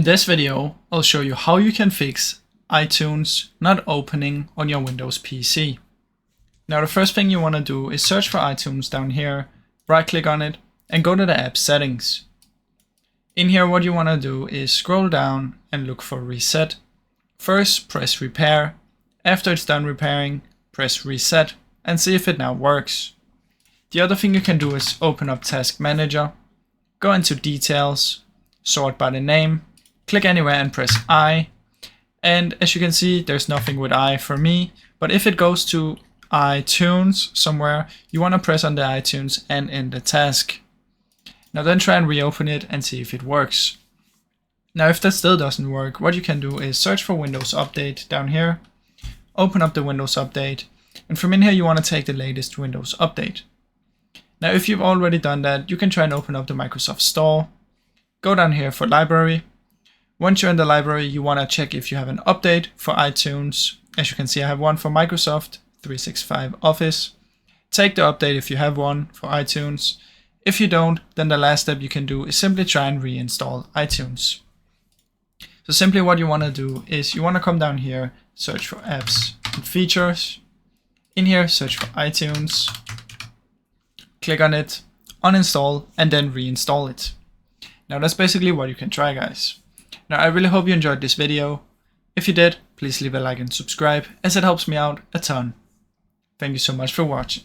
In this video, I'll show you how you can fix iTunes not opening on your Windows PC. Now the first thing you want to do is search for iTunes down here, right click on it and go to the app settings. In here what you want to do is scroll down and look for reset. First press repair. After it's done repairing, press reset and see if it now works. The other thing you can do is open up Task Manager, go into details, sort by the name, click anywhere and press I. And as you can see, there's nothing with I for me, but if it goes to iTunes somewhere, you want to press on the iTunes and in the task. Now then try and reopen it and see if it works. Now if that still doesn't work, what you can do is search for Windows Update down here, open up the Windows Update, and from in here you want to take the latest Windows Update. Now if you've already done that, you can try and open up the Microsoft Store, go down here for Library. Once you're in the library, you want to check if you have an update for iTunes. As you can see, I have one for Microsoft 365 Office. Take the update if you have one for iTunes. If you don't, then the last step you can do is simply try and reinstall iTunes. So simply what you want to do is you want to come down here, search for apps and features. In here, search for iTunes. Click on it, uninstall, and then reinstall it. Now that's basically what you can try, guys. Now I really hope you enjoyed this video. If you did, please leave a like and subscribe, as it helps me out a ton. Thank you so much for watching.